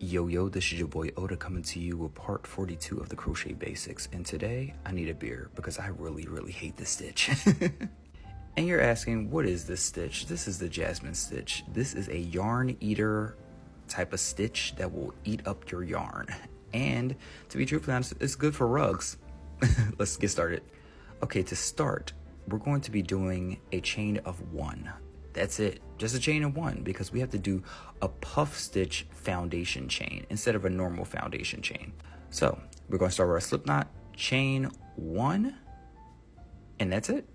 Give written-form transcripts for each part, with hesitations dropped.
Yo, this is your boy Oda coming to you with part 42 of the crochet basics, and today I need a beer because I really hate this stitch. And you're asking, what is this stitch? This is the Jasmine stitch. This is a yarn eater type of stitch that will eat up your yarn, and to be truthfully honest, it's good for rugs. Let's get started. Okay, to start, we're going to be doing a chain of 1. That's it, just a chain of 1, because we have to do a puff stitch foundation chain instead of a normal foundation chain. So we're going to start with our slip knot, chain 1, and that's it.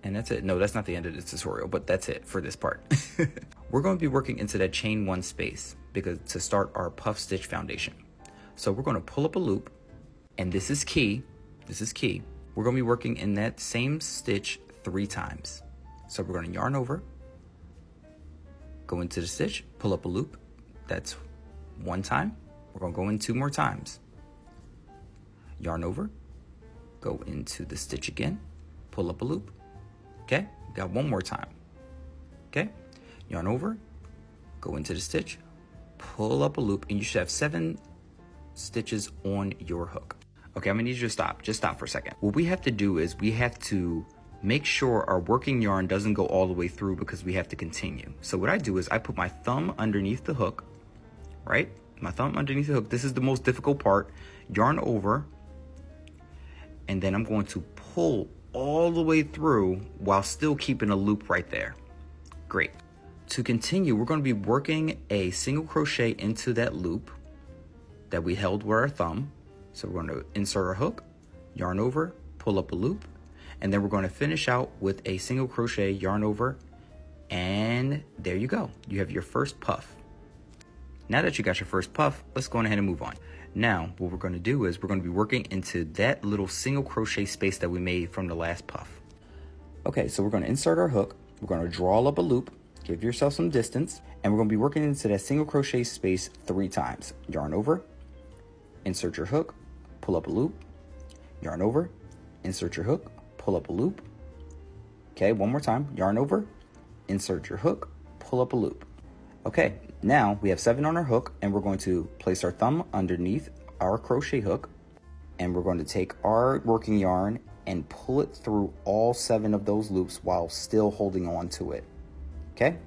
And that's it. No, that's not the end of the tutorial, but that's it for this part. We're going to be working into that chain 1 space because to start our puff stitch foundation. So we're going to pull up a loop, and this is key. This is key. We're going to be working in that same stitch 3 times. So we're going to yarn over, go into the stitch, pull up a loop. That's 1 time. We're going to go in 2 more times. Yarn over, go into the stitch again, pull up a loop. Okay, got 1 more time. Okay, yarn over, go into the stitch, pull up a loop, and you should have 7 stitches on your hook. Okay, I'm gonna need you to stop. Just stop for a second. What we have to do is we have to make sure our working yarn doesn't go all the way through because we have to continue. So what I do is I put my thumb underneath the hook, right? My thumb underneath the hook. This is the most difficult part. Yarn over, and then I'm going to pull all the way through while still keeping a loop right there. Great. To continue, we're going to be working a single crochet into that loop that we held with our thumb. So we're going to insert our hook, yarn over, pull up a loop, and then we're going to finish out with a single crochet, yarn over, and there you go. You have your first puff. Now that you got your first puff, let's go ahead and move on. Now, what we're going to do is we're going to be working into that little single crochet space that we made from the last puff. Okay, so we're going to insert our hook. We're going to draw up a loop, give yourself some distance, and we're going to be working into that single crochet space 3 times. Yarn over, insert your hook, pull up a loop, yarn over, insert your hook, pull up a loop. Okay, 1 more time. Yarn over, insert your hook, pull up a loop. Okay, now we have 7 on our hook, and we're going to place our thumb underneath our crochet hook, and we're going to take our working yarn and pull it through all 7 of those loops while still holding on to it. Okay,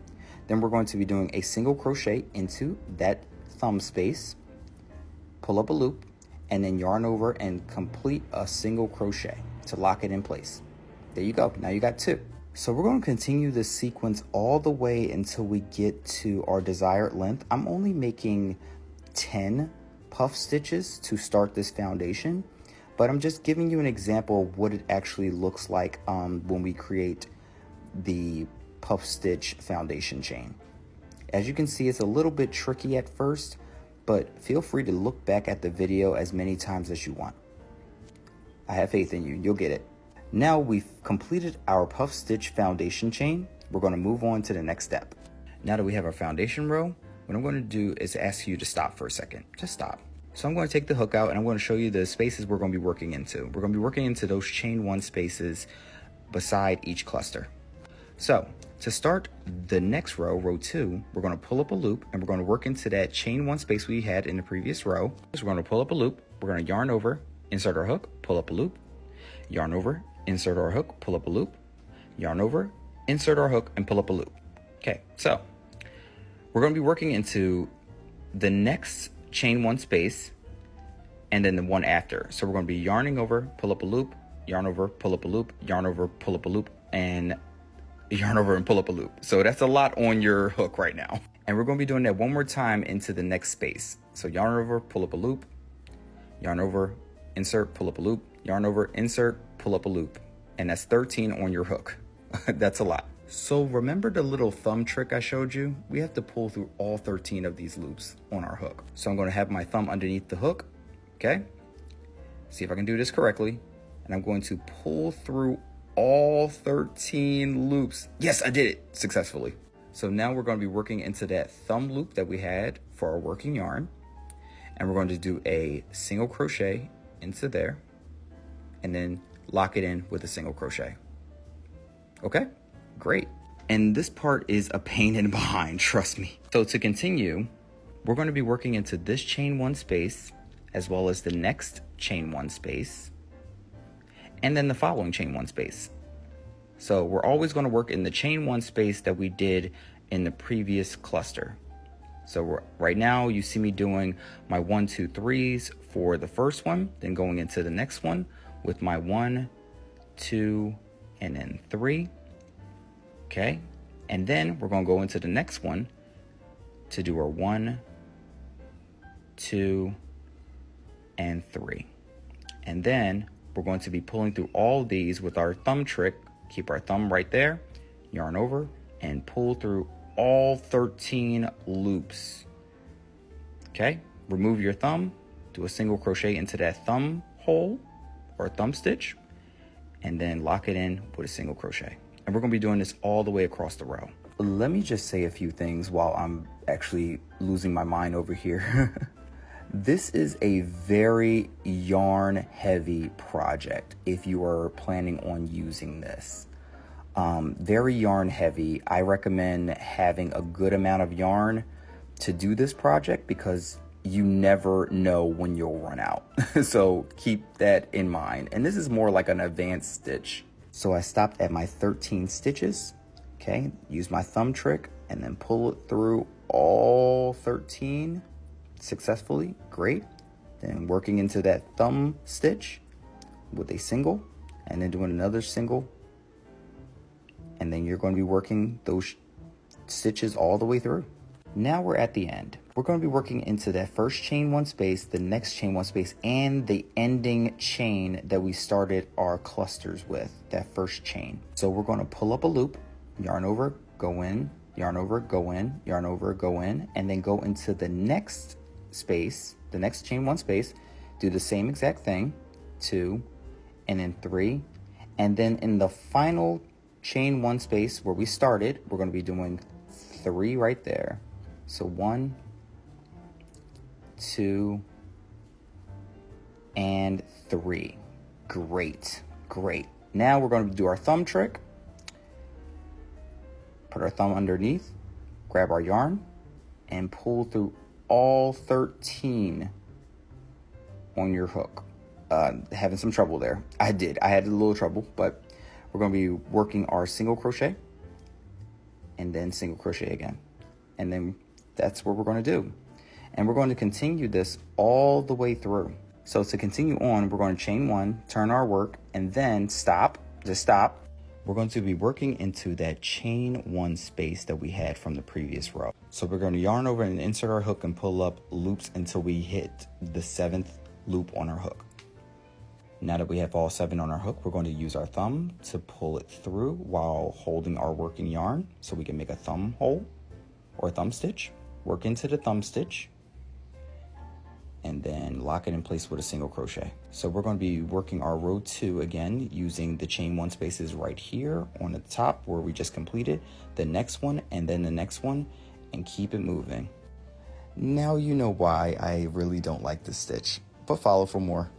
then we're going to be doing a single crochet into that thumb space, pull up a loop, and then yarn over and complete a single crochet to lock it in place. There you go. Now you got 2. So we're going to continue this sequence all the way until we get to our desired length. I'm only making 10 puff stitches to start this foundation, but I'm just giving you an example of what it actually looks like when we create the puff stitch foundation chain. As you can see, it's a little bit tricky at first, but feel free to look back at the video as many times as you want. I have faith in you. You'll get it. Now we've completed our puff stitch foundation chain, we're going to move on to the next step. Now that we have our foundation row, what I'm going to do is ask you to stop for a second. Just stop. So I'm going to take the hook out and I'm going to show you the spaces we're going to be working into. We're going to be working into those chain 1 spaces beside each cluster. So to start the next row, row 2, we're going to pull up a loop and we're going to work into that chain 1 space we had in the previous row. So we're going to pull up a loop, we're going to yarn over, insert our hook, pull up a loop, yarn over, insert our hook, pull up a loop, yarn over, insert our hook, and pull up a loop. Okay, so we're going to be working into the next chain 1 space and then the one after. So we're going to be yarning over, pull up a loop, yarn over, pull up a loop, yarn over, pull up a loop, and yarn over and pull up a loop. So that's a lot on your hook right now. And we're going to be doing that 1 more time into the next space. So yarn over, pull up a loop, yarn over, insert, pull up a loop, yarn over, insert, pull up a loop, and that's 13 on your hook. That's a lot. So remember the little thumb trick I showed you? We have to pull through all 13 of these loops on our hook. So I'm going to have my thumb underneath the hook. Okay, see if I can do this correctly, and I'm going to pull through all 13 loops. Yes, I did it successfully. So now we're going to be working into that thumb loop that we had for our working yarn, and we're going to do a single crochet into there and then lock it in with a single crochet. Okay, great. And this part is a pain in the behind, trust me. So to continue, we're going to be working into this chain 1 space, as well as the next chain 1 space, and then the following chain 1 space. So we're always going to work in the chain 1 space that we did in the previous cluster. So right now you see me doing my 1, 2, 3s for the first one, then going into the next one with my 1, 2, and then 3. Okay, and then we're going to go into the next one to do our 1, 2, and 3. And then we're going to be pulling through all these with our thumb trick. Keep our thumb right there, yarn over, and pull through all 13 loops. Okay, remove your thumb, do a single crochet into that thumb hole or thumb stitch, and then lock it in with a single crochet. And we're going to be doing this all the way across the row. Let me just say a few things while I'm actually losing my mind over here. This is a very yarn heavy project if you are planning on using this. Very yarn heavy. I recommend having a good amount of yarn to do this project because you never know when you'll run out. So keep that in mind. And this is more like an advanced stitch. So I stopped at my 13 stitches. Okay, use my thumb trick and then pull it through all 13 successfully. Great. Then working into that thumb stitch with a single and then doing another single. And then you're going to be working those stitches all the way through. Now we're at the end. We're going to be working into that first chain 1 space, the next chain 1 space, and the ending chain that we started our clusters with, that first chain. So we're going to pull up a loop, yarn over, go in, yarn over, go in, yarn over, go in, and then go into the next space, the next chain 1 space, do the same exact thing, 2, and then 3, and then in the final chain 1 space where we started, we're going to be doing 3 right there. So 1, 2, and 3. Great, great. Now we're going to do our thumb trick. Put our thumb underneath, grab our yarn, and pull through all 13 on your hook. Having some trouble there. I had a little trouble, but we're going to be working our single crochet and then single crochet again. And then that's what we're going to do. And we're going to continue this all the way through. So to continue on, we're going to chain 1, turn our work, and then stop, just stop. We're going to be working into that chain 1 space that we had from the previous row. So we're going to yarn over and insert our hook and pull up loops until we hit the 7th loop on our hook. Now that we have all 7 on our hook, we're going to use our thumb to pull it through while holding our working yarn so we can make a thumb hole or thumb stitch. Work into the thumb stitch and then lock it in place with a single crochet. So we're going to be working our row 2 again using the chain 1 spaces right here on the top where we just completed, the next one and then the next one, and keep it moving. Now you know why I really don't like this stitch, but follow for more.